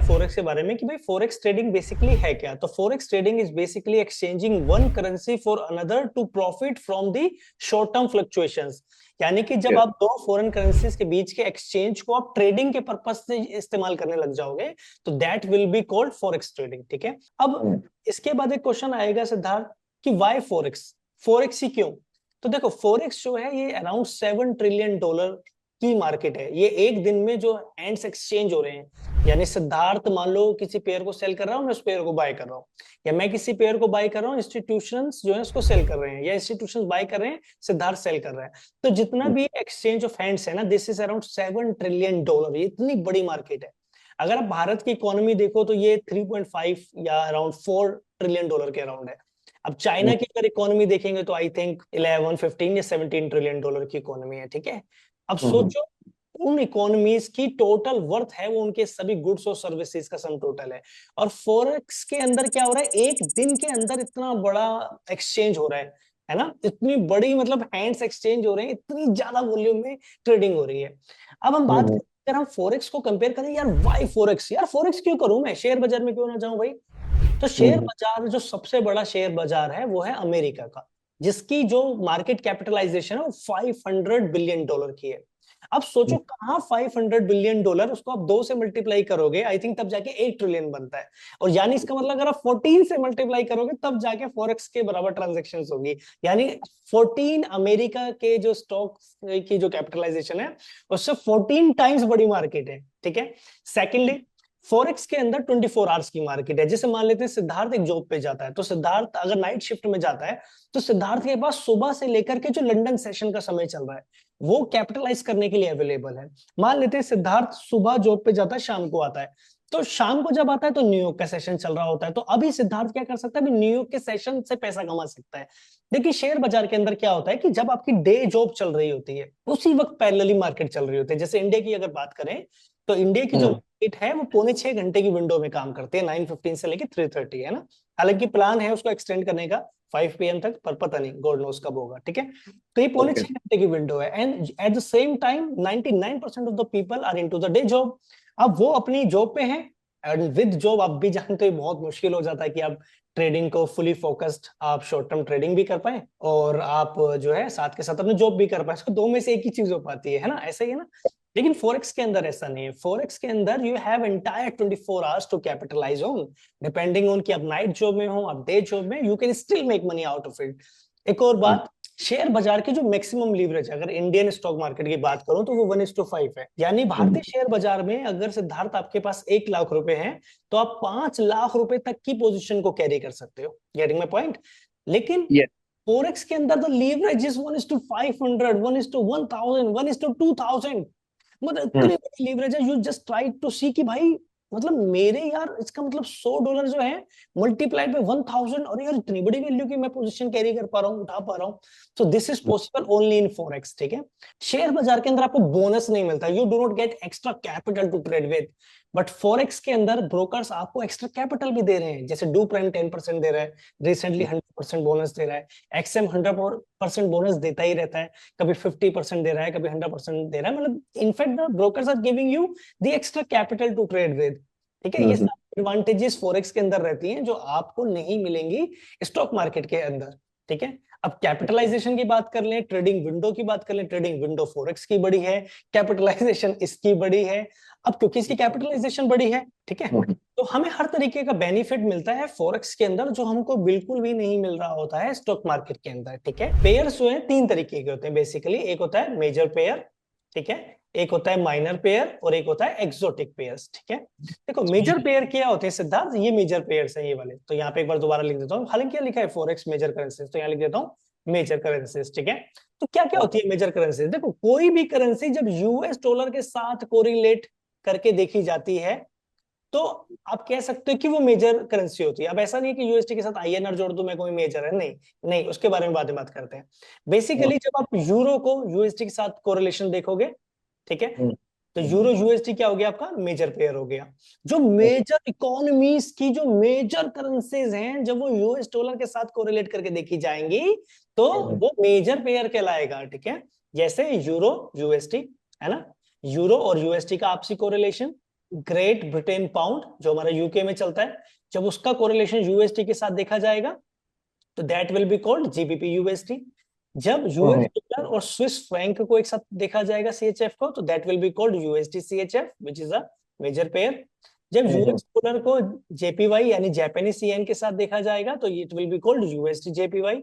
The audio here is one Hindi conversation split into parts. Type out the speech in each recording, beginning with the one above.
फोरेक्स के बारे में कि भाई फोरेक्स ट्रेडिंग बेसिकली है क्या। तो forex trading is basically exchanging one currency for another to profit from the short term fluctuations. यानी कि जब आप दो फॉरेन करेंसीज के बीच के एक्सचेंज को आप ट्रेडिंग के पर्पस से इस्तेमाल करने लग जाओगे तो that will be called forex trading. ठीक है, अब इसके बाद एक क्वेश्चन आएगा सिद्धार्थ कि व्हाई फोरेक्स, फोरेक्स ही क्यों। तो देखो फोरेक्स जो है ये अराउंड $7 ट्रिलियन की मार्केट है। ये एक दिन में जो हैंड्स एक्सचेंज हो रहे हैं, यानी सिद्धार्थ मान लो किसी पेयर को सेल कर रहा हूं, मैं उस पेयर को बाय कर रहा हूं, या मैं किसी पेयर को बाय कर रहा हूं, इंस्टीट्यूशंस जो है उसको सेल कर रहे हैं, या इंस्टीट्यूशंस बाय कर रहे हैं, सिद्धार्थ सेल कर रहा है। तो जितना भी एक्सचेंज ऑफ हैंड्स है ना, दिस इज अराउंड $7 ट्रिलियन। ये इतनी बड़ी मार्केट है। अगर आप भारत की इकोनॉमी देखो तो ये 3.5 या अराउंड $4 ट्रिलियन के अराउंड है। अब चाइना की अगर इकोनॉमी देखेंगे तो आई थिंक 11, 15 या $17 ट्रिलियन की इकोनॉमी है। ठीक है, अब सोचो उन इकोनॉमीज की टोटल वर्थ है वो उनके सभी गुड्स और सर्विसेज का सम टोटल है। और फॉरेक्स के अंदर क्या हो रहा है, एक दिन के अंदर इतना बड़ा एक्सचेंज हो रहा है ना, इतनी बड़ी मतलब हैंड्स एक्सचेंज हो रहे हैं, इतनी ज्यादा वॉल्यूम में ट्रेडिंग हो रही है। अब हम बात करें, अगर हम फॉरेक्स को कंपेयर करें, यार व्हाई फॉरेक्स, यार फॉरेक्स क्यों करूं मैं, शेयर बाजार में क्यों ना जाऊं भाई। तो शेयर बाजार, जो सबसे बड़ा शेयर बाजार है वो है अमेरिका का, जिसकी जो मार्केट कैपिटलाइजेशन है वो $500 बिलियन की है। अब सोचो कहां $500 बिलियन, उसको आप 2 से मल्टीप्लाई करोगे आई थिंक तब जाके 1 ट्रिलियन बनता है। और यानी इसका मतलब अगर आप 14 से मल्टीप्लाई करोगे तब जाके फॉरेक्स के बराबर ट्रांजेक्शन होगी। यानी 14 अमेरिका के जो स्टॉक की जो कैपिटलाइजेशन है उससे 14 टाइम्स बड़ी मार्केट है। ठीक है, सेकेंडली फॉरेक्स के अंदर 24 आवर्स की मार्केट है। जैसे मान लेते हैं सिद्धार्थ एक जॉब पे जाता है, तो सिद्धार्थ अगर नाइट शिफ्ट में जाता है तो सिद्धार्थ के पास सुबह से लेकर के जो लंदन सेशन का समय चल रहा है वो कैपिटलाइज करने के लिए अवेलेबल है। मान लेते हैं सिद्धार्थ सुबह जॉब पे जाता है, शाम को आता है, तो शाम को जब आता है तो न्यूयॉर्क का सेशन चल रहा होता है, तो अभी सिद्धार्थ क्या कर सकता है, अभी न्यूयॉर्क के सेशन से पैसा कमा सकता है। देखिए शेयर बाजार के अंदर क्या होता है कि जब आपकी डे जॉब चल रही होती है उसी वक्त पैरेलली मार्केट चल रही होती है। जैसे इंडिया की अगर बात करें तो इंडिया की जो मार्केट है वो 6.25 घंटे की विंडो में काम करती है, 9:15 से लेके 3:30, है ना। हालांकि प्लान है उसको एक्सटेंड करने का 5 PM तक, पर पता नहीं, गॉड नोस कब होगा। ठीक है, तो ये 6.25 घंटे की विंडो है, and at the same time 99% of the people are into the day job. अब वो अपनी जॉब पे हैं, एंड विद जॉब आप भी जानते हो बहुत मुश्किल हो जाता है कि आप ट्रेडिंग को फुली फोकस्ड आप शॉर्ट टर्म ट्रेडिंग भी कर पाए और आप जो है साथ के साथ अपने जॉब भी कर पाए, इसको दो में से एक ही चीज हो पाती है ना, ऐसा ही है ना। लेकिन फोरेक्स के अंदर ऐसा नहीं है। फोरेक्स के अंदर you have entire 24 hours to capitalise on, depending on कि आप नाइट जॉब में हो, आप डे जॉब में, you can still make money out of it. एक और बात, शेयर बाजार की जो मैक्सिमम लीवरेज है, अगर इंडियन स्टॉक मार्केट की बात करूं तो वो 1:5 है। यानी भारतीय शेयर बाजार में अगर सिद्धार्थ आपके पास 1 लाख रुपए हैं तो आप 5 लाख रुपए तक की पोजीशन को कैरी कर सकते हो। Getting my point. लेकिन फोरेक्स के अंदर द लीवरेज इज 1:500, 1:1000, 1:2000, मतलब इतनी बड़ी लीवरेज है। यू जस्ट ट्राई टू सी कि भाई मतलब मेरे यार इसका मतलब $100 जो है मल्टीप्लाइड बाय 1000, और यार इतनी बड़ी वैल्यू की मैं पोजीशन कैरी कर पा रहा हूँ, उठा पा रहा हूँ। So this is possible only in forex. ठीक है, शेयर बाजार के अंदर आपको बोनस नहीं मिलता, you do not get extra capital to trade with, but forex के अंदर ब्रोकर्स आपको एक्स्ट्रा कैपिटल भी दे रहे हैं। जैसे डू प्राइम 10% दे रहा है, रिसेंटली 100% बोनस दे रहा है, एक्सएम 100% बोनस देता ही रहता है, कभी 50% दे रहा है, कभी 100% दे रहा है। मतलब in fact the brokers are giving you the extra capital to trade with. ठीक है, ये सारी एडवांटेजेस फॉरेक्स के अंदर रहती हैं जो आपको नहीं मिलेंगी स्टॉक मार्केट के अंदर। ठीक है, अब कैपिटलाइजेशन की बात कर लें, ट्रेडिंग विंडो की बात कर लें, ट्रेडिंग विंडो फॉरेक्स की बड़ी है, कैपिटलाइजेशन इसकी बड़ी है। अब क्योंकि इसकी कैपिटलाइजेशन बड़ी है, ठीक है, तो हमें हर तरीके का बेनिफिट मिलता है फॉरेक्स के अंदर जो हमको बिल्कुल भी नहीं मिल रहा होता है स्टॉक मार्केट के अंदर। ठीक है, पेयर्स जो है 3 तरीके के होते हैं बेसिकली, एक होता है मेजर पेयर, ठीक है, एक होता है माइनर पेयर, और एक होता है एक्सोटिक पेयर्स। ठीक है, देखो मेजर पेयर क्या होते हैं सिद्धार्थ, ये मेजर पेयर्स हैं ये वाले, तो यहाँ पे एक बार दोबारा लिख देता हूँ, हालांकि लिखा है फॉरेक्स मेजर करेंसीज, तो यहाँ लिख देता हूँ मेजर करेंसीज। ठीक है, तो क्या क्या होती है मेजर करेंसीज, देखो कोई भी करेंसी जब यूएस डॉलर के साथ कोरिलेट करके देखी जाती है तो आप कह सकते हो कि वो मेजर करेंसी होती है। अब ऐसा नहीं है कि यूएसडी के साथ आईएनआर जोड़ दो मैं कोई मेजर है, नहीं नहीं, उसके बारे में बाद में बात करते हैं। बेसिकली जब आप यूरो को यूएसडी के साथ कोरिलेशन देखोगे, ठीक है, तो यूरो यूएसडी क्या हो गया आपका मेजर पेयर हो गया। जो मेजर इकोनॉमीज की जो मेजर करेंसीज हैं जब वो यूएस डॉलर के साथ कोरिलेट करके देखी जाएंगी तो वो मेजर पेयर कहलाएगा। ठीक है, जैसे यूरो यूएसडी, है ना, यूरो और यूएसडी का आपसी कोरिलेशन, ग्रेट ब्रिटेन पाउंड जो हमारा यूके में चलता है, जब उसका कोरिलेशन यूएसडी के साथ देखा जाएगा तो that will be called GBP USD. जब यूएस डॉलर और स्विस फ्रैंक को एक साथ देखा जाएगा सीएचएफ को, तो that will be called USD CHF which is a major pair. जब यूएस डॉलर को जेपीवाई यानी जापानीज येन के साथ देखा जाएगा तो it will be called USD JPY.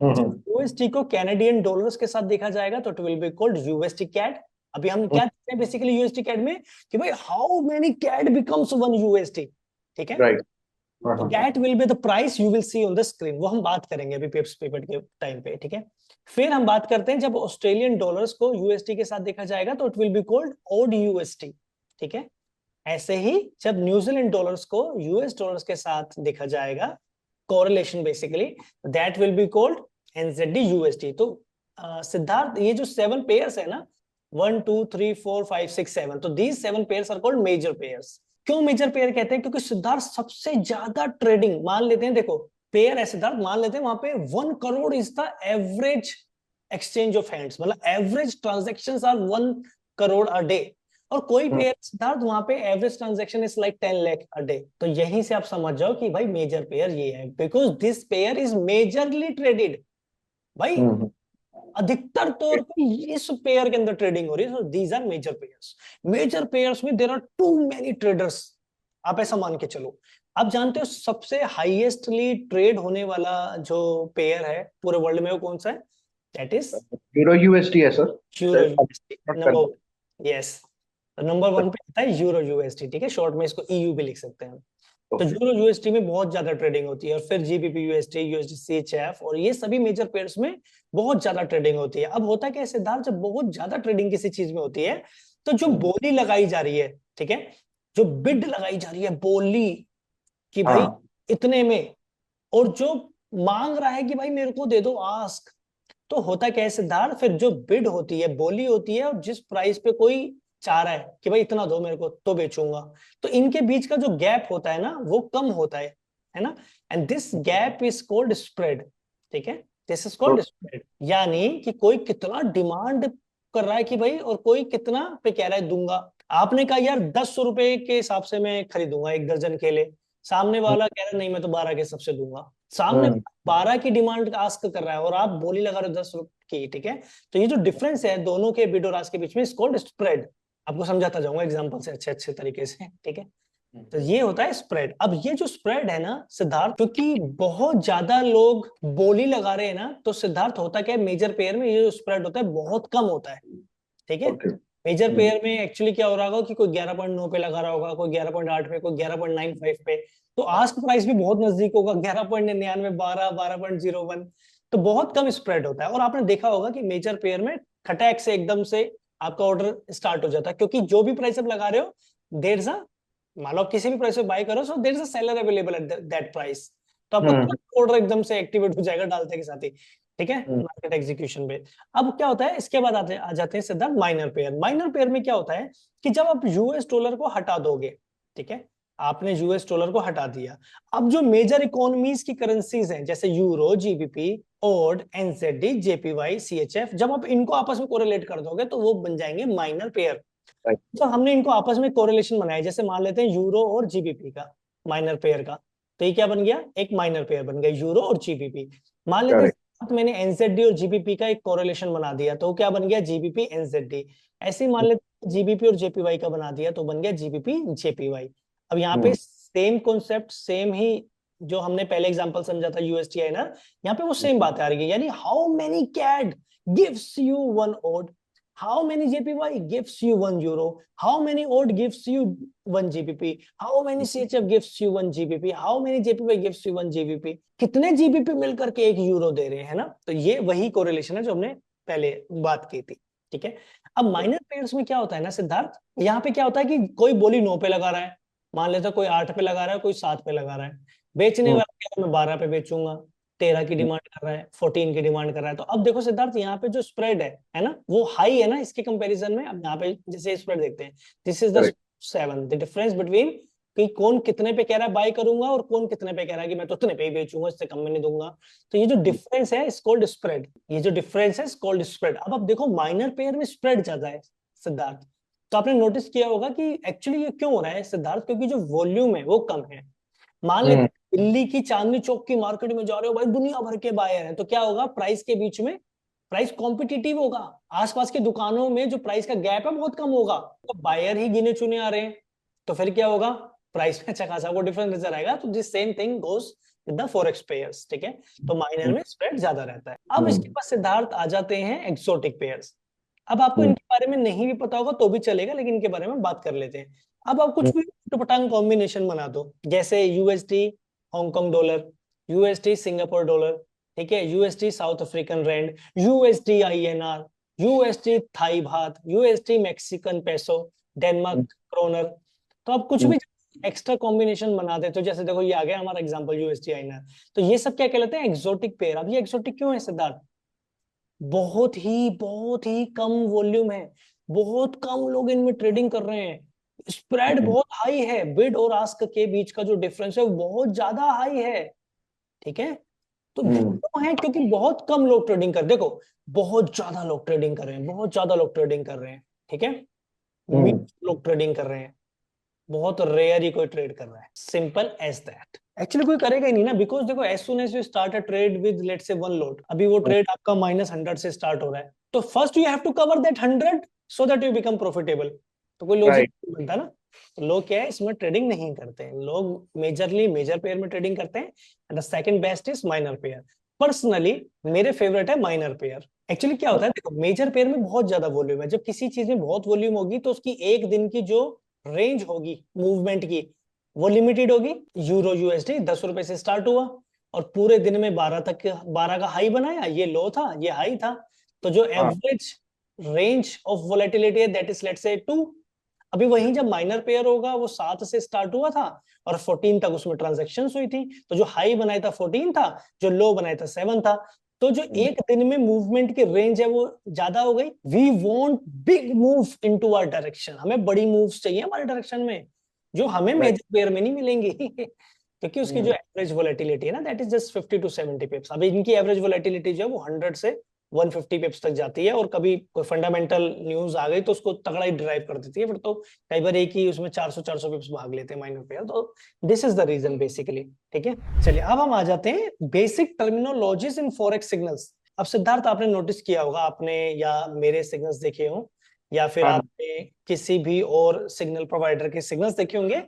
जब यूएसडी को कैनेडियन डॉलर्स के साथ देखा जाएगा तो it will be called USD CAD. अभी हम क्या देखते हैं बेसिकली यूएसडी कैड में कि भाई how many CAD becomes one USD, ठीक है, राइट। तो that will be the price you will see on the screen. वो हम बात करेंगे अभी पेपर के टाइम पे, ठीक है। फिर हम बात करते हैं जब ऑस्ट्रेलियन डॉलर्स को यूएसडी के साथ देखा जाएगा तो it will be called AUD USD, ठीक है। ऐसे ही जब न्यूजीलैंड डॉलर्स को यूएस डॉलर्स के साथ देखा जाएगा correlation basically, that will be called NZD USD. तो सिद्धार्थ ये जो 7 पेयर्स है ना 1 2 3 4 5 6 7, तो these 7 pairs are called major pairs. क्यों मेजर पेयर कहते हैं? क्योंकि सिद्धार्थ सबसे ज्यादा ट्रेडिंग, मान लेते हैं देखो पेयर है सिद्धार्थ, मान लेते हैं वहां पे 1 crore is the average exchange of hands, मतलब average transactions are 1 crore a day. और कोई पेयर सिद्धार्थ वहां पे average transaction is like 10 lakh a day. तो यहीं से आप समझ जाओ कि भाई मेजर पेयर ये है, because this pair is majorly traded. भाई अधिकतर तौर पे इस पेयर के अंदर ट्रेडिंग हो रही है, these are major pairs. Major pairs में there are too many traders, आप ऐसा मान के चलो। आप जानते हो सबसे हाईएस्टली ट्रेड होने वाला जो पेयर है पूरे वर्ल्ड में वो कौन सा है? दैट इज यूरो यूएसडी है sir. Euro USD number, yes, number 1 पे आता है यूरो यूएसडी, ठीक है, शॉर्ट में इसको ईयू भी लिख सकते हैं। तो यूरो यूएसडी में बहुत ज्यादा ट्रेडिंग होती है, और फिर जीबीपी यूएसडी, यूएसडी सीएचएफ, और ये सभी मेजर पेयर्स में बहुत ज्यादा ट्रेडिंग होती है। अब होता क्या है सिद्धार्थ, जब बहुत ज्यादा ट्रेडिंग किसी चीज में होती है तो जो बोली लगाई जा रही है, ठीक है, जो बिड लगाई जा रही है बोली कि भाई इतने में, और जो मांग रहा है कि भाई मेरे को दे दो, आस्क, तो होता क्या है सिद्धार्थ, फिर जो बिड होती है, बोली होती है, और जिस प्राइस पे कोई चाह रहा है कि भाई इतना दो मेरे को तो बेचूंगा, तो इनके बीच का जो गैप होता है ना वो कम होता है ना, and this gap is called spread, ठीक है, दिस इज कॉल्ड स्प्रेड। यानी कि कोई कितना डिमांड कर रहा है कि भाई, और कोई कितना पे कह रहा है दूंगा। आपने कहा यार 10 रुपए के हिसाब से मैं खरीदूंगा 1 दर्जन केले, सामने वाला कह रहा है नहीं मैं तो 12 के हिसाब से दूंगा। सामने 12 की डिमांड आस्क कर रहा है और आप बोली लगा रहे हो 10 रुपए की, ठीक है। तो ये जो डिफरेंस है दोनों के बिड और आस्क के बीच में इज कॉल्ड स्प्रेड। आपको समझाता जाऊंगा एग्जांपल से अच्छे अच्छे तरीके से, ठीक है। तो ये होता है स्प्रेड। अब ये जो स्प्रेड है ना सिद्धार्थ, क्योंकि बहुत ज्यादा लोग बोली लगा रहे हैं ना, तो सिद्धार्थ होता क्या है मेजर पेयर में, ये जो स्प्रेड होता है बहुत कम होता है, ठीक है। मेजर पेयर में एक्चुअली क्या हो रहा होगा कि कोई 11.9 पे लगा रहा होगा, कोई 11.8 पे, कोई 11.95 पे, तो आस्क प्राइस भी बहुत नजदीक होगा 11.99, 12, 12.01, तो बहुत कम स्प्रेड होता है। और आपने देखा होगा कि मेजर पेयर में खटैक से एकदम से आपका ऑर्डर स्टार्ट हो जाता है, क्योंकि जो भी प्राइस आप लगा रहे हो देयर इज अ, मान लो आप किसी भी प्राइस पे बाय करो, so there is a seller available at that price, तो आपका ऑर्डर एकदम से एक्टिवेट हो जाएगा डालते के साथ ही, ठीक है, मार्केट एग्जीक्यूशन पे। अब क्या होता है इसके बाद आ जाते हैं Siddharth minor pair. Minor pair में क्या होता है कि जब आप यूएस डॉलर को हटा दोगे, ठीक है, आपने यूएस डॉलर को हटा दिया, अब जो मेजर इकोनॉमीज की करेंसीज हैं जैसे euro, GBP, AUD, NZD, JPY, CHF, जब आप इनको आपस में कोरिलेट कर दोगे तो वो बन जाएंगे माइनर पेयर। तो हमने इनको आपस में कोरिलेशन बनाया, जैसे मान लेते हैं यूरो और जीबीपी का माइनर पेयर का, तो ये क्या बन गया, एक माइनर पेयर बन गया यूरो और जीबीपी। मान लेते हैं मैंने एनजेडी और जीबीपी का एक कोरिलेशन बना दिया, तो क्या बन गया, जीबीपी एनजेडी। ऐसे ही मान लेते हैं जीबीपी और जेपीवाई का बना दिया, तो बन गया जीबीपी जेपीवाई। अब यहाँ पे सेम कॉन्सेप्ट, सेम ही जो हमने पहले एग्जांपल समझा था यूएसटी ना, यहाँ पे वो सेम बात आ रही है, यानी how many CAD gives you 1 odd, how many JPY gives you 1 euro, how many OD gives you 1 GBP, how many CHF gives you 1 GBP, how many JPY gives you 1 GBP, कितने GBP मिलकर के 1 यूरो दे रहे हैं ना। तो ये वही कोरिलेशन है जो हमने पहले बात की थी, ठीक है। अब माइनर पेयर्स में क्या होता है ना सिद्धार्थ, यहाँ पे क्या होता है कि कोई बोली 9 पे लगा रहा है, मान लेते कोई 8 पे लगा रहा है, कोई 7 पे लगा रहा है, बेचने वाला मैं 12 पे बेचूंगा, 13 की डिमांड कर रहा है, 14 की डिमांड कर रहा है। तो अब देखो सिद्धार्थ यहाँ पे जो स्प्रेड है ना, वो हाई है ना इसके कंपैरिजन में। अब यहाँ पे जैसे स्प्रेड देखते हैं, this is the 7, the difference between कि कौन कितने पे कह रहा है बाय करूंगा और कौन कितने पे कह रहा है कि मैं तो उतने पे ही बेचूंगा, इससे कम में नहीं दूंगा। तो ये जो डिफरेंस है इज कॉल्ड स्प्रेड, ये जो डिफरेंस है इज कॉल्ड स्प्रेड। अब देखो माइनर पेयर में स्प्रेड ज्यादा है सिद्धार्थ, तो आपने नोटिस किया होगा कि एक्चुअली ये क्यों हो रहा है सिद्धार्थ, क्योंकि जो वॉल्यूम है वो कम है। मान लेते हैं दिल्ली की चांदनी चौक की मार्केट में जा रहे हो भाई, दुनिया भर के बायर हैं, तो क्या होगा, प्राइस के बीच में प्राइस कॉम्पिटिटिव होगा, आसपास की दुकानों में जो प्राइस का गैप है बहुत कम होगा, तो बायर ही गिने चुने आ रहे हैं, तो फिर क्या होगा, प्राइस में अच्छा खासा वो डिफरेंस नजर आएगा। तो this same thing goes with the forex pairs, ठीक है, तो माइनर में स्प्रेड ज्यादा रहता है। अब इसके पास सिद्धार्थ आ जाते हैं एक्सोटिक पेयर्स। अब आपको इनके बारे में नहीं भी पता होगा तो भी चलेगा, लेकिन इनके बारे में बात कर लेते हैं। अब आप कुछ भी उटपटांग कॉम्बिनेशन बना दो, जैसे USD Hong Kong dollar, USD Singapore dollar, ठीक है, USD South African rand, USD INR, USD Thai baht, USD Mexican peso, Denmark kroner. तो आप कुछ भी एक्स्ट्रा कॉम्बिनेशन बना देते हो, जैसे देखो ये आ गया हमारा एग्जांपल यूएसडी आईएनआर, तो ये सब क्या कहलाते हैं, एक्सोटिक पेयर। अब ये एक्सोटिक क्यों है सिद्धार्थ, बहुत ही कम वॉल्यूम है, बहुत कम लोग इनमें ट्रेडिंग कर रहे हैं, स्प्रेड बहुत हाई है, बिड और आस्क के बीच का जो डिफरेंस है वो बहुत ज्यादा हाई है, ठीक है। तो क्यों है, क्योंकि बहुत कम लोग ट्रेडिंग कर, देखो बहुत ज्यादा लोग ट्रेडिंग कर रहे हैं, बहुत ज्यादा लोग ट्रेडिंग कर रहे हैं, ठीक है, लोग ट्रेडिंग कर रहे हैं, बहुत रेयर ही कोई ट्रेड कर रहा है, सिंपल एज दैट। एक्चुअली कोई करेगा ही नहीं ना, बिकॉज देखो as soon as you start a trade with let's say 1 lot, अभी वो ट्रेड आपका -100 से स्टार्ट हो रहा है, तो first you have to cover that 100 so that you become profitable. तो कोई लॉजिक नहीं बनता ना। तो लोग क्या है, इसमें ट्रेडिंग नहीं करते हैं, लोग मेजरली मेजर पेयर में ट्रेडिंग करते हैं, and the second best is minor pair. Personally मेरे फेवरेट है माइनर पेयर। एक्चुअली क्या होता है, देखो मेजर पेयर में बहुत ज्यादा वॉल्यूम है, जब किसी चीज में बहुत वॉल्यूम होगी तो उसकी एक दिन की जो रेंज होगी मूवमेंट की वो लिमिटेड होगी। यूरो यूएसडी 10 रुपए से स्टार्ट हुआ और पूरे दिन में 12 का हाई बनाया, ये लो था ये हाई था, तो जो एवरेज रेंज ऑफ वोलेटिलिटी है दैट इज लेट्स से 2। अभी वहीं जब माइनर पेयर होगा वो 7 से स्टार्ट हुआ था और 14 तक उसमें ट्रांजेक्शन हुई थी, तो जो हाई बनाया था 14 था, जो लो बनाया था 7 था, तो जो एक दिन में मूवमेंट की रेंज है वो ज्यादा हो गई। We want big move into our direction, हमें बड़ी मूव्स चाहिए हमारे डायरेक्शन में, जो हमें मेजर पेयर में नहीं मिलेंगी क्योंकि उसकी जो एवरेज वोलेटिलिटी है ना दैट इज जस्ट 50 to 70 पिप्स। अभी इनकी एवरेज वोलेटिलिटी जो है वो 100 से 150 पिप्स तक जाती है, और कभी कोई फंडामेंटल न्यूज आ गई तो उसको तगड़ा ही ड्राइव कर देती है, फिर तो कई बार एक ही उसमें 400 पिप्स भाग लेते हैं माइनर पेयर। तो this is the reason basically, ठीक है। चलिए अब हम आ जाते हैं basic terminologies in forex signals. अब सिद्धार्थ आपने नोटिस किया होगा, आपने या मेरे सिग्नल्स देखे हो या फिर आपने किसी भी और सिग्नल प्रोवाइडर के सिग्नल्स देखे होंगे,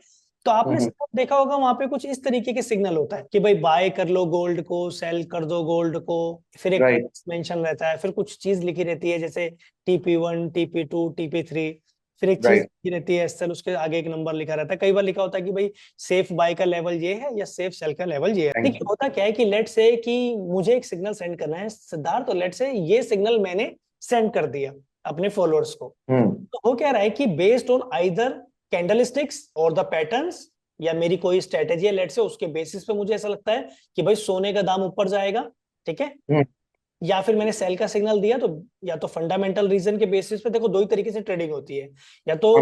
तो आपने देखा होगा वहां पे कुछ इस तरीके के सिग्नल होता है कि भाई बाय कर लो गोल्ड को, सेल कर दो गोल्ड को, फिर एक मेंशन रहता है, फिर कुछ चीज लिखी रहती है जैसे TP1 TP2 TP3, फिर एक चीज लिखी रहती है एसएल, उसके आगे एक नंबर लिखा रहता है। कई बार लिखा होता है कि भाई सेफ बाय का लेवल ये है या सेफ सेल का लेवल ये है। देखिए होता क्या है कि लेट से कि मुझे एक सिग्नल सेंड करना है सिद्धार्थ, तो लेट से ये सिग्नल मैंने सेंड कर दिया अपने फॉलोअर्स को, तो वो कह रहा है कि बेस्ड ऑन आइदर कैंडलस्टिक्स और द पैटर्न्स, या मेरी कोई स्ट्रेटेजी है लेट से, उसके बेसिस पे मुझे ऐसा लगता है कि भाई सोने का दाम ऊपर जाएगा, ठीक है, या फिर मैंने सेल का सिग्नल दिया, तो या तो फंडामेंटल रीजन के बेसिस पे, देखो दो ही तरीके से ट्रेडिंग होती है, या तो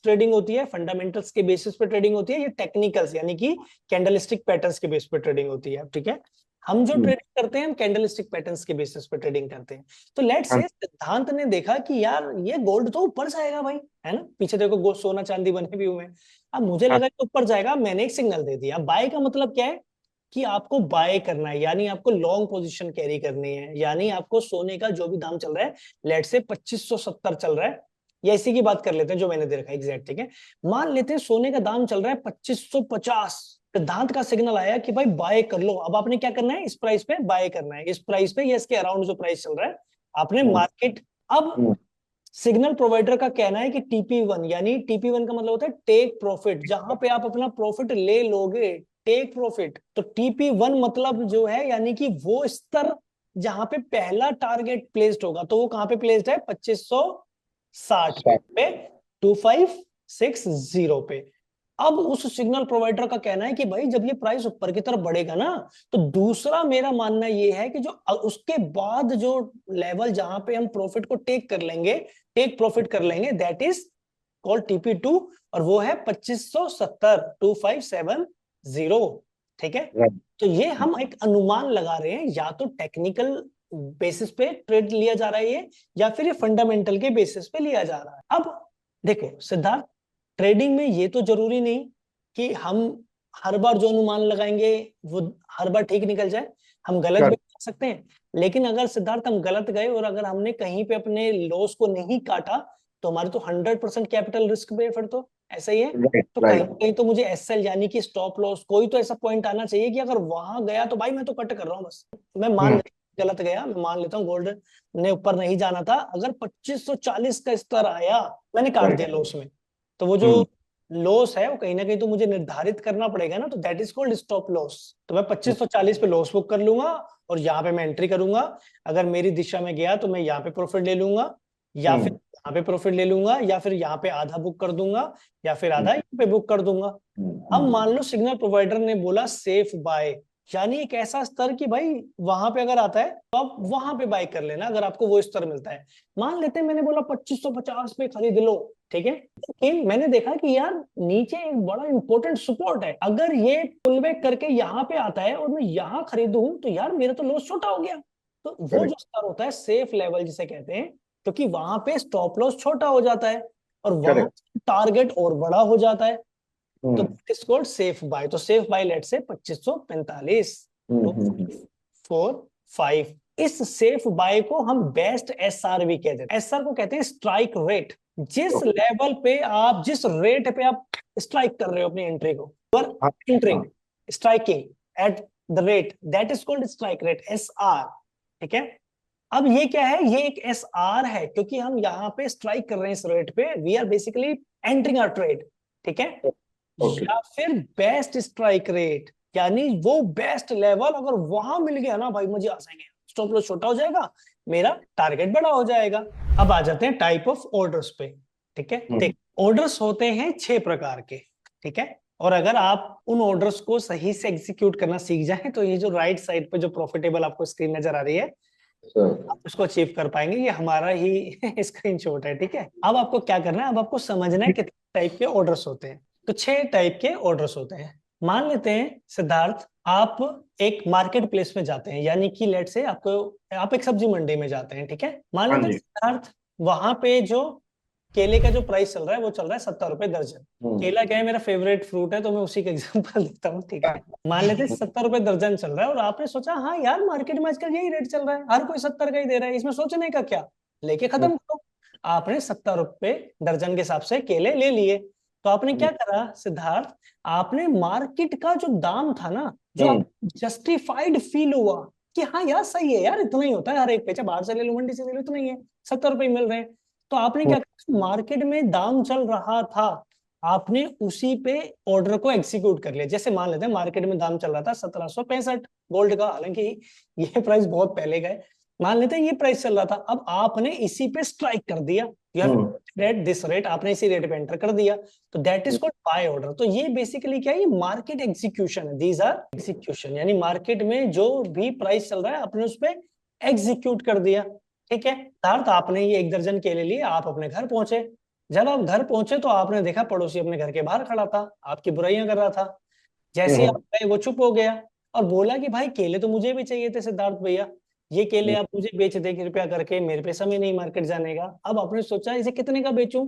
ट्रेडिंग होती है फंडामेंटल्स के बेसिस पे ट्रेडिंग होती है, या टेक्निकल्स यानी कि कैंडलस्टिक पैटर्न्स के बेसिस पे ट्रेडिंग होती है, ठीक है। हम जो ट्रेडिंग करते हैं हम कैंडलस्टिक पैटर्न्स के बेसिस पे ट्रेडिंग करते हैं। तो लेट्स से सिद्धांत ने देखा कि यार ये गोल्ड तो ऊपर जाएगा भाई, है ना, पीछे देखो गोल्ड सोना चांदी बने भी हुए हैं, अब मुझे लगा कि ऊपर जाएगा, मैंने एक सिग्नल दे दिया। बाय का मतलब क्या है कि आपको बाय करना है, यानी आपको लॉन्ग पोजीशन कैरी करनी है, यानी आपको सोने का जो भी दाम चल रहा है लेट से 2570 चल रहा है, या इसी की बात कर लेते हैं जो मैंने देखा एग्जैक्ट, ठीक है। मान लेते हैं सोने का दाम चल रहा है 2550, सिद्धांत का सिग्नल आया कि भाई बाय कर लो। अब आपने क्या करना है, इस प्राइस पे बाय करना है, इस प्राइस पे या इसके अराउंड जो प्राइस चल रहा है आपने मार्केट। अब सिग्नल प्रोवाइडर का कहना है कि TP1, यानी TP1 का मतलब होता है टेक प्रॉफिट, जहां पे आप अपना प्रॉफिट ले लोगे, टेक प्रॉफिट। तो TP1 मतलब जो है यानी कि वो स्तर जहां पे पहला टारगेट प्लेस्ड होगा, तो वो कहां पे प्लेस्ड है, 2560 पे, 2560 पे। अब उस सिग्नल प्रोवाइडर का कहना है कि भाई जब ये प्राइस ऊपर की तरफ बढ़ेगा ना, तो दूसरा मेरा मानना ये है कि जो उसके बाद जो लेवल जहां पे हम प्रॉफिट को टेक प्रॉफिट कर लेंगे दैट इज कॉल्ड TP2, और वो है 2570 ठीक है। तो ये हम एक अनुमान लगा रहे हैं, या तो टेक्निकल बेसिस पे ट्रेड लिया जा रहा है ये, या फिर ये फंडामेंटल के बेसिस पे लिया जा रहा है। अब देखो सिद्धार्थ, ट्रेडिंग में ये तो जरूरी नहीं कि हम हर बार जो अनुमान लगाएंगे वो हर बार ठीक निकल जाए, हम गलत भी कर सकते हैं। लेकिन अगर सिद्धार्थ हम गलत गए और अगर हमने कहीं पे अपने लॉस को नहीं काटा तो हमारे तो 100% कैपिटल रिस्क पे, फिर तो ऐसा ही है। तो कहीं कहीं तो मुझे एसएल यानी कि स्टॉप लॉस कोई तो ऐसा पॉइंट आना चाहिए कि अगर वहां गया तो भाई मैं तो कट कर रहा हूँ बस। मैं मान गलत गया, मैं मान लेता हूँ गोल्ड ने ऊपर नहीं जाना था, अगर 2540 का स्तर आया मैंने काट दिया लॉस में, तो वो जो लॉस है वो कहीं ना कहीं तो मुझे निर्धारित करना पड़ेगा ना, तो that is called stop loss. तो मैं 2540 पे लॉस बुक कर लूंगा और यहाँ पे मैं एंट्री करूंगा। अगर मेरी दिशा में गया तो मैं यहाँ पे प्रॉफिट ले लूंगा, या फिर यहाँ पे प्रॉफिट ले लूंगा, या फिर यहाँ पे आधा बुक कर दूंगा, या फिर आधा यहाँ पे बुक कर दूंगा। अब मान लो सिग्नल प्रोवाइडर ने बोला सेफ बाय, यानी एक ऐसा स्तर कि भाई वहां पे अगर आता है तो आप वहां पे बाय कर लेना अगर आपको वो स्तर मिलता है। मान लेते हैं मैंने बोला 2550 पे खरीद लो, ठीक है, लेकिन मैंने देखा कि यार नीचे एक बड़ा इंपॉर्टेंट सपोर्ट है, अगर ये पुल बैक करके यहाँ पे आता है और मैं यहाँ खरीदूं तो यार मेरा तो लॉस छोटा हो गया। तो वो जो स्तर होता है सेफ लेवल जिसे कहते हैं, क्योंकि वहां पे स्टॉप लॉस छोटा हो जाता है और वहां टारगेट और बड़ा हो जाता है, तो इट्स कॉल्ड सेफ बाय। तो सेफ बाय लेट से 2545 4 5, इस सेफ बाय को हम बेस्ट एसआरवी कहते हैं। एसआर को कहते हैं स्ट्राइक रेट, जिस लेवल पे आप, जिस रेट पे आप स्ट्राइक कर रहे हो अपनी एंट्री को, entering striking at the rate, that is called strike rate, SR. ठीक है, अब ये क्या है, ये एक एसआर है क्योंकि हम यहाँ पे स्ट्राइक कर रहे हैं इस रेट पे, we are basically entering our trade. ठीक है, या फिर बेस्ट स्ट्राइक रेट, यानी वो बेस्ट लेवल अगर वहां मिल गया ना भाई मजे आ जाएंगे, स्टॉप लॉस छोटा हो जाएगा, मेरा टारगेट बड़ा हो जाएगा। अब आ जाते हैं टाइप ऑफ ऑर्डर्स पे। ठीक है, देख ऑर्डर्स होते हैं 6 प्रकार के। ठीक है, और अगर आप उन ऑर्डर्स को सही से एग्जीक्यूट करना सीख जाए तो ये जो राइट साइड पे जो प्रॉफिटेबल आपको स्क्रीन नजर आ रही है आप उसको अचीव कर पाएंगे, ये हमारा ही स्क्रीनशॉट है। ठीक है, अब आपको क्या करना है, अब आपको समझना है कितने टाइप के ऑर्डर्स होते हैं। तो 6 टाइप के ऑर्डर्स होते हैं। मान लेते हैं सिद्धार्थ, आप एक मार्केट प्लेस में जाते हैं, यानी कि लेट से आपको, आप एक सब्जी मंडी में जाते हैं। ठीक है, मान लेते हैं सिद्धार्थ वहां पे जो केले का जो प्राइस चल रहा है वो चल रहा है 70 रुपए दर्जन। केला क्या है, मेरा फेवरेट फ्रूट है, तो मैं उसी का एग्जांपल देता हूँ। ठीक है, मान लेते हैं 70 रुपए दर्जन चल रहा है और आपने सोचा हाँ यार मार्केट में आजकल यही रेट चल रहा है, हर कोई 70 का ही दे रहा है, इसमें सोचने का क्या, लेके खत्म करो। आपने 70 रुपए दर्जन के हिसाब से केले ले लिए। तो आपने क्या करा सिद्धार्थ, आपने मार्केट का जो दाम था ना, जो जस्टिफाइड फील हुआ कि हाँ यार सही है यार, इतना ही होता है, हर एक पेचा बाहर से ले लो मंडी से ले लो इतना ही है, 70 रुपए मिल रहे हैं। तो आपने क्या कहा, मार्केट में दाम चल रहा था, आपने उसी पे ऑर्डर को एग्जीक्यूट कर लिया। जैसे मान लेते हैं मार्केट में दाम चल रहा था 1765 गोल्ड का, हालांकि ये प्राइस बहुत पहले का है, मान लेते हैं ये प्राइस चल रहा था, अब आपने इसी पे स्ट्राइक कर दिया, रेट दिस रेट, आपने इसी रेट पे एंटर कर दिया, तो that is called by order. तो ये बेसिकली क्या है, ये मार्केट एग्जीक्यूशन है, दीज आर एग्जीक्यूशन, यानी मार्केट में जो भी प्राइस चल रहा है आपने उस पर एग्जीक्यूट कर दिया। ठीक है, अर्थात आपने ये 1 दर्जन केले लिए, आप अपने घर पहुंचे, जब आप घर पहुंचे तो आपने देखा पड़ोसी अपने घर के बाहर खड़ा था, आपकी बुराइयां कर रहा था। जैसे आप गए वो चुप हो गया और बोला कि भाई केले तो मुझे भी चाहिए थे सिद्धार्थ भैया, ये केले आप मुझे बेच दे कृपया करके, मेरे पे समय नहीं मार्केट जाने का। अब आपने सोचा इसे कितने का बेचूं,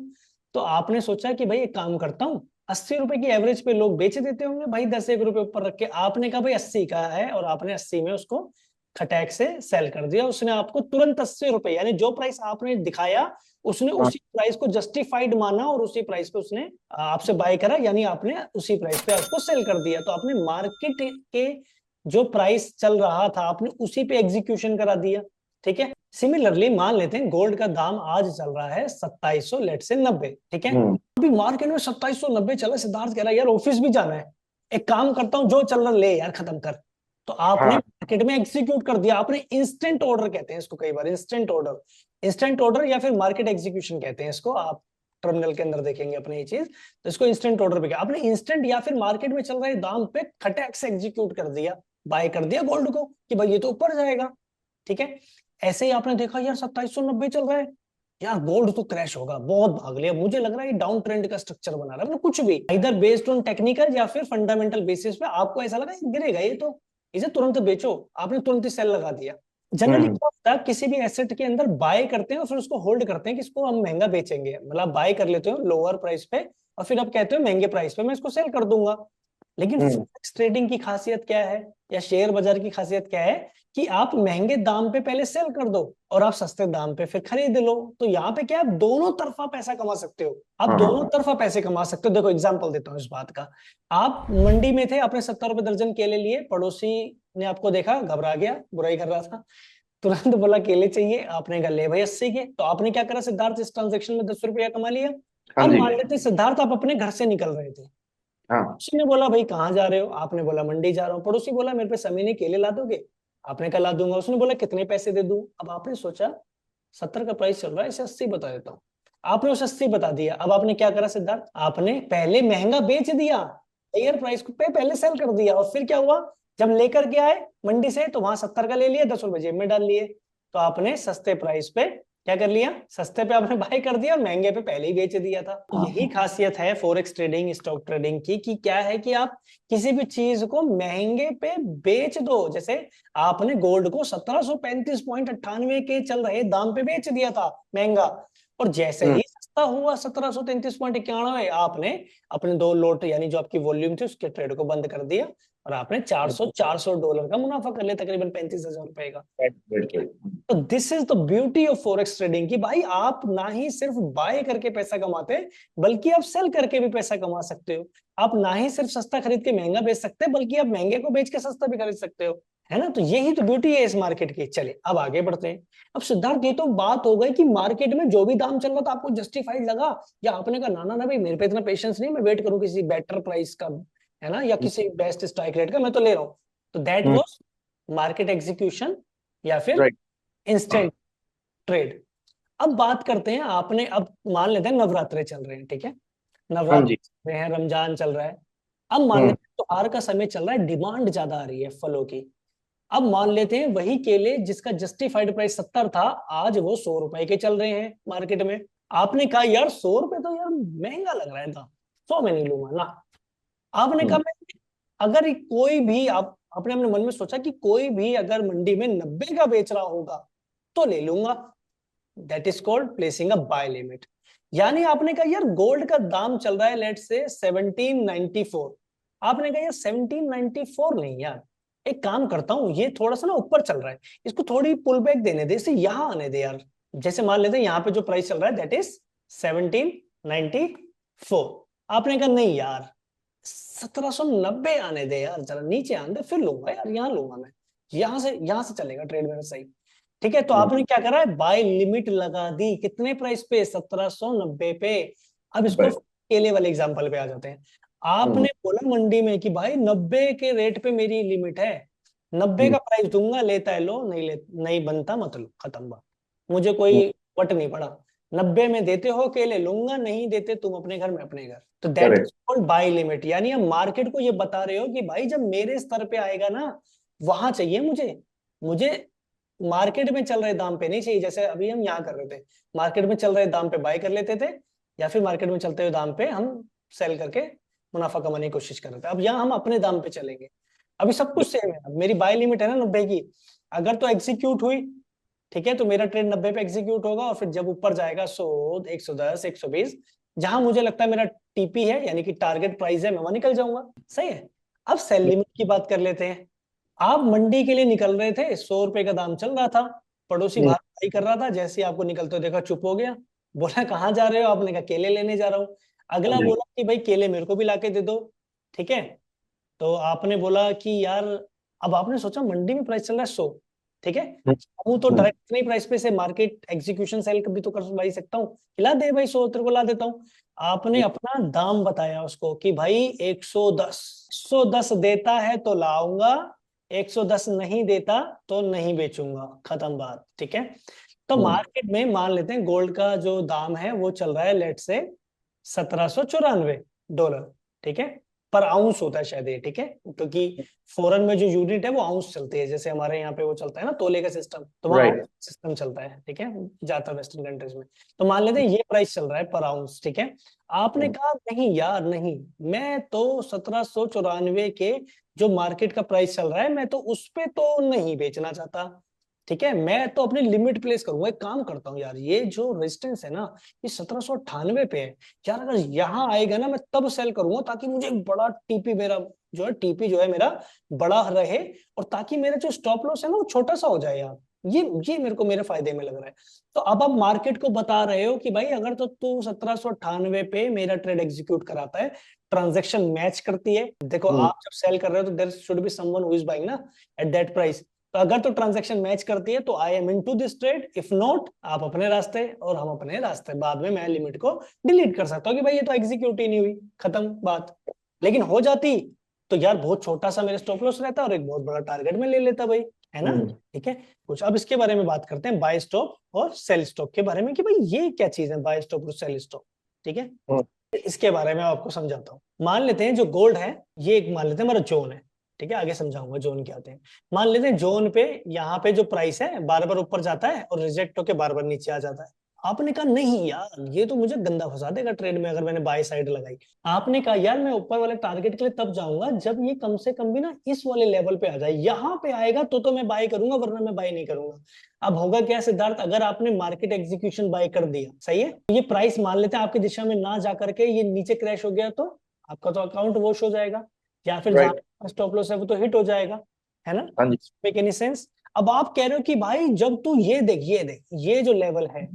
तो आपने सोचा कि भाई एक काम करता हूँ, 80 रुपए की एवरेज पे लोग बेच देते होंगे भाई, 10-1 रुपए ऊपर रख के, आपने कहा भाई 80 का है और आपने 80 में उसको खटैक से सेल कर दिया। उसने आपको तुरंत 80 रुपए, यानी जो प्राइस आपने दिखाया उसने उसी प्राइस को जस्टिफाइड माना और उसी प्राइस पे उसने आपसे बाय करा, यानी आपने उसी प्राइस पे उसको सेल कर दिया। तो आपने मार्केट के जो प्राइस चल रहा था आपने उसी पे एग्जीक्यूशन करा दिया। ठीक है, सिमिलरली मान लेते हैं गोल्ड का दाम आज चल रहा है 2700 लेट से 90। ठीक है, अभी मार्केट में 2790 चला, सिद्धार्थ कह रहा है यार ऑफिस भी जाना है, एक काम करता हूं जो चल रहा ले यार खत्म कर। तो आपने मार्केट में एग्जीक्यूट कर दिया, आपने इंस्टेंट ऑर्डर कहते हैं इसको, कई बार इंस्टेंट ऑर्डर, इंस्टेंट ऑर्डर या फिर मार्केट एग्जीक्यूशन कहते हैं इसको, आप टर्मिनल के अंदर देखेंगे अपने ये चीज, तो इसको इंस्टेंट ऑर्डर पे आपने इंस्टेंट या फिर मार्केट में चल रहे दाम पे खटैक से एग्जीक्यूट कर दिया, बाय कर दिया गोल्ड को कि भाई ये तो ऊपर जाएगा। ठीक है, ऐसे ही आपने देखा यार 2790 चल रहा है, यार गोल्ड तो क्रैश होगा, बहुत भाग लिया, मुझे लग रहा है ये डाउन ट्रेंड का स्ट्रक्चर बना रहा है, मतलब कुछ भी इधर बेस्ड ऑन टेक्निकल या फिर फंडामेंटल बेसिस पे आपको ऐसा लगा गिरेगा ये तो, इसे तुरंत बेचो, आपने तुरंत ही सेल लगा दिया। जनरली क्या होता है, किसी भी एसेट के अंदर बाय करते हैं और फिर उसको होल्ड करते हैं कि इसको हम महंगा बेचेंगे, मतलब बाय कर लेते हो लोअर प्राइस पे और फिर आप कहते हो महंगे प्राइस पे मैं इसको सेल कर दूंगा। लेकिन फॉरेक्स ट्रेडिंग की खासियत क्या है, या शेयर बाजार की खासियत क्या है, कि आप महंगे दाम पे पहले सेल कर दो और आप सस्ते दाम पे फिर खरीद लो। तो यहाँ पे क्या आप दोनों तरफा पैसा कमा सकते हो, आप दोनों तरफा पैसे कमा सकते हो। देखो एग्जांपल देता हूँ इस बात का। आप मंडी में थे, आपने 70 रुपए दर्जन केले लिए, पड़ोसी ने आपको देखा, घबरा गया, बुराई कर रहा था, तुरंत बोला केले चाहिए, आपने कहा ले भाई 80 के। तो आपने क्या करा सिद्धार्थ, इस ट्रांजेक्शन में 10 रुपया कमा लिया। हाँ अब जी। मान लेते सिद्धार्थ आप अपने घर से निकल रहे थे, हाँ पड़ोसी ने बोला भाई कहाँ जा रहे हो, आपने बोला मंडी जा रहा हूँ। पड़ोसी बोला मेरे पे समय नहीं, केले ला दोगे, आपने कहा ला दूंगा। उसने बोला कितने पैसे दे दूं, अब आपने सोचा 70 का प्राइस चल रहा है, इसे 80 बता देता हूँ। आपने उसे 80 बता दिया। अब आपने क्या करा सिद्धार्थ, आपने पहले महंगा बेच दिया, हायर प्राइस पे पहले सेल कर दिया, और फिर क्या हुआ, जब लेकर के आए मंडी से तो वहां 70 का ले लिया, 10 रुपए जेब में डाल लिए। तो आपने सस्ते प्राइस पे क्या कर लिया, सस्ते पे आपने बाय कर दिया और महंगे पे पहले ही बेच दिया था। यही खासियत है फॉरेक्स ट्रेडिंग, स्टॉक ट्रेडिंग की, कि क्या है कि आप किसी भी चीज को महंगे पे बेच दो। जैसे आपने गोल्ड को 1735.98 के चल रहे दाम पे बेच दिया था महंगा, और जैसे ही सस्ता हुआ 1733.91, आपने अपने 2 लोट यानी जो आपकी वॉल्यूम थी उसके ट्रेड को बंद कर दिया और आपने 400 डॉलर का मुनाफा कर लिया, तकरीबन 35,000 रुपए का। तो this is the beauty of forex trading, कि भाई आप ना ही सिर्फ बाय करके पैसा कमाते, बल्कि आप सेल करके भी पैसा कमा सकते हो। आप ना ही सिर्फ सस्ता खरीद के महंगा बेच सकते, बल्कि आप महंगे को बेच के सस्ता भी खरीद सकते हो, है ना। तो यही तो ब्यूटी है इस मार्केट की। चलिए अब आगे बढ़ते हैं। अब सिद्धार्थ ये तो बात हो गई कि मार्केट में जो भी दाम चल रहा था आपको जस्टिफाइड लगा, या आपने कहा ना ना ना भाई मेरे पे इतना पेशेंस नहीं, मैं वेट करूं किसी बेटर प्राइस का, है ना, या किसी बेस्ट स्ट्राइक रेट का, मैं तो ले रहा हूं। तो दैट वाज मार्केट एग्जीक्यूशन, या फिर राइट। Instant trade. अब बात करते हैं, आपने अब मान लेते हैं नवरात्रे चल रहे हैं, ठीक है, हाँ नवरात्रे जी। चल रहे हैं, रमजान चल रहा है। अब मान लेते हैं त्योहार का समय चल रहा है, डिमांड ज्यादा आ रही है फलों की। अब मान लेते हैं वही केले जिसका जस्टिफाइड प्राइस 70 था, आज वो 100 रुपए के चल रहे हैं मार्केट में। आपने कहा यार 100 रुपए तो यार महंगा लग रहा है था, 100 में नहीं लूंगा ना। आपने कहा मैं, अगर कोई भी, आप अपने अपने मन में सोचा कि कोई भी अगर मंडी में 90 का बेच रहा होगा तो ले लूंगा। That is called placing a buy limit. यानी आपने कहा यार गोल्ड का दाम चल रहा है लेट से 1794, आपने कहा यार 1794 नहीं यार, एक काम करता हूं, ये थोड़ा सा ना ऊपर चल रहा है, इसको थोड़ी पुल बैक देने दे, इसे यहां आने दे यार। जैसे मान लेते हैं यहाँ पे जो प्राइस चल रहा है दैट इज 1794, आपने कहा नहीं यार 1790 आने दे यार, जरा नीचे आने दे, फिर लूंगा यार, यहाँ लूंगा मैं, यहां से चलेगा ट्रेड मेरा सही। ठीक है, तो आपने क्या करा है, बाय लिमिट लगा दी, कितने प्राइस पे, 1790 पे। अब इसको केले वाले एग्जांपल पे आ जाते हैं। आपने बोला मंडी में कि भाई 90 के रेट पे मेरी लिमिट है, 90 का प्राइस दूंगा, लेता है लो, नहीं ले, नहीं बनता मत लो, खत्म बात, मुझे कोई वट नहीं पड़ा। 90 में देते हो केले लूंगा, नहीं देते तुम अपने घर में अपने घर। तो that is called by limit. यानी हम मार्केट को ये बता रहे हो कि भाई जब मेरे स्तर पे आएगा ना, वहां चाहिए मुझे, मुझे मार्केट में चल रहे दाम पे नहीं चाहिए। जैसे अभी हम यहाँ कर रहे थे, मार्केट में चल रहे दाम पे बाय कर लेते थे, या फिर मार्केट में चलते हुए दाम पे हम सेल करके मुनाफा कमाने की कोशिश कर रहे थे। अब यहाँ हम अपने दाम पे चलेंगे, अभी सब कुछ सेम है। अब मेरी बाय लिमिट है ना 90 की, अगर तो एग्जीक्यूट हुई, ठीक है, तो मेरा ट्रेड 90 पे एग्जीक्यूट होगा, और फिर जब ऊपर जाएगा 100, 110, 120, जहां मुझे लगता है मेरा टीपी है यानी कि टारगेट प्राइस है, मैं वहां निकल जाऊंगा। सही है। अब सेल लिमिट की बात कर लेते हैं। आप मंडी के लिए निकल रहे थे, 100 रुपए का दाम चल रहा था, पड़ोसी बाहर लड़ाई कर रहा था, जैसे ही आपको निकलते हुए देखा चुप हो गया, बोला कहाँ जा रहे हो, आपने कहा केले लेने जा रहा हूँ। अगला बोला कि भाई केले मेरे को भी लाके दे दो, ठीक है। तो आपने बोला कि यार, अब आपने सोचा मंडी में प्राइस चल रहा है 100, ठीक है, हूँ तो डायरेक्ट इतने प्राइस पे से मार्केट एग्जीक्यूशन सेल भी तो कर भाई सकता हूँ, खिला दे भाई 100 तेरे को ला देता हूँ। आपने अपना दाम बताया उसको कि भाई 110, 110 देता है तो लाऊंगा, 110 नहीं देता तो नहीं बेचूंगा, खत्म बात, ठीक है। तो मार्केट में मान लेते हैं गोल्ड का जो दाम है वो चल रहा है लेट से 1794 डॉलर, ठीक है, पर आउंस होता है शायद ये, ठीक है, क्योंकि फॉरेन में जो यूनिट है वो आउंस चलती है, जैसे हमारे यहाँ पे वो चलता है ना तोले का सिस्टम, तो वहाँ आउंस सिस्टम चलता है, ठीक है, ज्यादातर वेस्टर्न कंट्रीज में। तो मान लेते हैं ये प्राइस चल रहा है पर आउंस, ठीक है। आपने कहा नहीं यार नहीं, मैं तो 1794 के जो मार्केट का प्राइस चल रहा है मैं तो उस पे तो नहीं बेचना चाहता, ठीक है, मैं तो अपनी लिमिट प्लेस करूंगा। एक काम करता हूँ यार, ये जो रेजिस्टेंस है ना, ये 1798 पे है यार, अगर यहाँ आएगा ना मैं तब सेल करूंगा, ताकि मुझे एक बड़ा टीपी मेरा जो है, टीपी जो है मेरा बड़ा रहे, और ताकि मेरा जो स्टॉप लॉस है ना वो छोटा सा हो जाए यार। ये मेरे को मेरे फायदे में लग रहा है। तो अब आप मार्केट को बता रहे हो कि भाई अगर तो तू 1798 पे मेरा ट्रेड एग्जीक्यूट कराता है, ट्रांजेक्शन मैच करती है, देखो आप जब सेल कर रहे हो तो there should be someone who is buying ना एट दैट प्राइस। तो अगर तो ट्रांजैक्शन मैच करती है तो I am into this trade, if not आप अपने रास्ते और हम अपने रास्ते, बाद में मैं लिमिट को डिलीट कर सकता हूँ कि भाई ये तो एग्जीक्यूट ही नहीं हुई, खत्म बात। लेकिन हो जाती तो यार बहुत छोटा सा मेरे स्टॉप लॉस रहता और एक बहुत बड़ा टारगेट में ले लेता भाई, है ना। ठीक है, कुछ अब इसके बारे में बात करते हैं, बाय स्टॉप और सेल स्टॉप के बारे में, कि भाई ये क्या चीज है बाय स्टॉप और सेल स्टॉप। ठीक है, इसके बारे में आपको समझाता हूँ। मान लेते हैं जो गोल्ड है, ये एक मान लेते हैं हमारा जोन है। ठीक है, आगे समझाऊंगा जोन क्या होते हैं। मान लेते हैं जोन पे यहाँ पे जो प्राइस है बार बार ऊपर जाता है और रिजेक्ट होके बार बार नीचे आ जाता है। आपने कहा नहीं यार ये तो मुझे गंदा फंसा देगा ट्रेड में अगर मैंने बाय साइड लगाई। आपने कहा यार मैं ऊपर वाले टारगेट के लिए तब जाऊंगा जब ये कम से कम भी ना इस वाले लेवल पे आ जाए, यहाँ पे आएगा तो मैं बाय करूंगा, वरना मैं बाय नहीं करूंगा। अब होगा क्या सिद्धार्थ, अगर आपने मार्केट एग्जीक्यूशन बाय कर दिया, सही है, ये प्राइस मान लेते हैं आपकी दिशा में ना जा करके ये नीचे क्रैश हो गया, तो आपका तो अकाउंट वॉश हो जाएगा, या फिर जहां स्टॉप लॉस है वो तो हिट हो जाएगा, है ना। Make any sense. अब आप कह रहे हो कि भाई जब तू ये देख ये जो लेवल है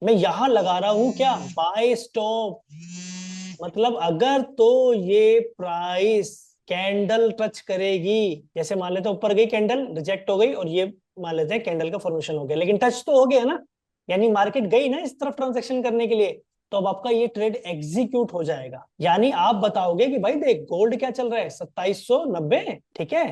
मैं यहां लगा रहा हूं क्या, बाय स्टॉप, मतलब अगर तो ये प्राइस कैंडल टच करेगी, जैसे मान लेते हैं ऊपर गई कैंडल रिजेक्ट हो गई और ये मान लेते हैं कैंडल का फॉर्मेशन हो गया, लेकिन टच तो हो गया ना, यानी मार्केट गई ना इस तरफ ट्रांजैक्शन करने के लिए, तो अब आपका ये ट्रेड एग्जीक्यूट हो जाएगा। यानी आप बताओगे कि भाई देख गोल्ड क्या चल रहा है 2790, ठीक है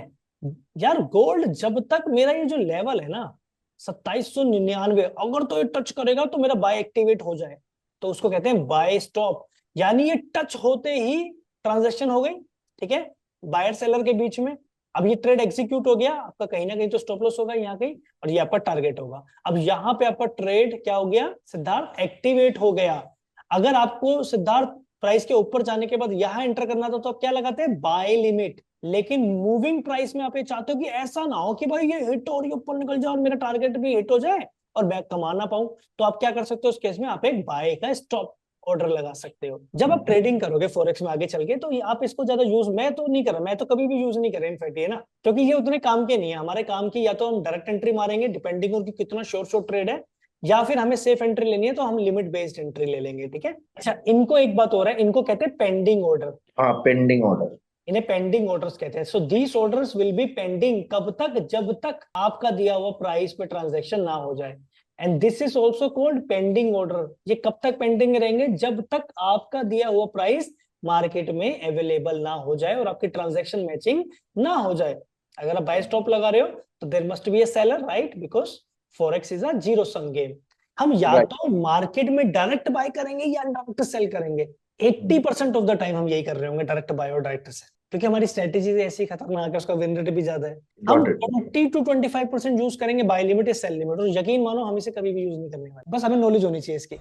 यार, गोल्ड जब तक मेरा ये जो लेवल है ना 2799, अगर तो ये टच करेगा तो मेरा बाय एक्टिवेट हो जाए, तो उसको कहते हैं बाय स्टॉप। यानी ये टच होते ही ट्रांजैक्शन हो गई, ठीक है, बायर सेलर के बीच में। अब ये ट्रेड एग्जीक्यूट हो गया, आपका कहीं ना कहीं तो स्टॉप लॉस होगा यहाँ कहीं, और ये आपका टारगेट होगा। अब यहाँ पे आपका ट्रेड क्या हो गया सिद्धार्थ, एक्टिवेट हो गया। अगर आपको सिद्धार्थ प्राइस के ऊपर जाने के बाद यहाँ एंटर करना था तो आप क्या लगाते हैं, बाय लिमिट। लेकिन मूविंग प्राइस में आप ये चाहते हो कि ऐसा ना हो कि भाई ये हिट और ये ऊपर निकल जाए और मेरा टारगेट भी हिट हो जाए और मैं कमा ना पाऊं, तो आप क्या कर सकते हो उस केस में, आप एक बाय का स्टॉप ऑर्डर लगा सकते हो। जब आप ट्रेडिंग करोगे फॉरेक्स में आगे चल के, तो आप इसको ज्यादा यूज, मैं तो नहीं कर रहा, मैं तो कभी भी यूज नहीं कर रहा इनफैक्ट ये ना, क्योंकि ये उतने काम के नहीं है। हमारे काम की या तो हम डायरेक्ट एंट्री मारेंगे डिपेंडिंग ऑन कितना शॉर्ट ट्रेड है, या फिर हमें सेफ एंट्री लेनी है तो हम लिमिट बेस्ड एंट्री ले लेंगे। ठीक है, अच्छा इनको एक बात हो रहा है, इनको कहते हैं पेंडिंग ऑर्डर। हाँ, पेंडिंग ऑर्डर, इन्हें पेंडिंग ऑर्डर्स कहते हैं। सो दीस ऑर्डर्स विल बी पेंडिंग, कब तक, जब तक आपका दिया हुआ प्राइस पे ट्रांजैक्शन ना हो जाए। And this is also called pending order. ये कब तक पेंडिंग रहेंगे, जब तक आपका दिया हुआ प्राइस मार्केट में अवेलेबल ना हो जाए और आपकी ट्रांजैक्शन मैचिंग ना हो जाए। अगर आप बाय स्टॉप लगा रहे हो तो there must be a seller, right, because forex is a zero sum game. हम या तो मार्केट में डायरेक्ट बाय करेंगे या डायरेक्ट सेल करेंगे। 80% ऑफ द टाइम हम यही कर रहे होंगे, डायरेक्ट बाय और डायरेक्ट सेल, क्योंकि हमारी स्ट्रेटेजी ऐसी खतरनाक है, उसका विन रेट भी ज्यादा है। हम 20 to 25% यूज करेंगे बाय लिमिट या सेल लिमिट, और यकीन मानो हम इसे कभी भी यूज नहीं करने वाले, बस हमें नॉलेज होनी चाहिए इसकी।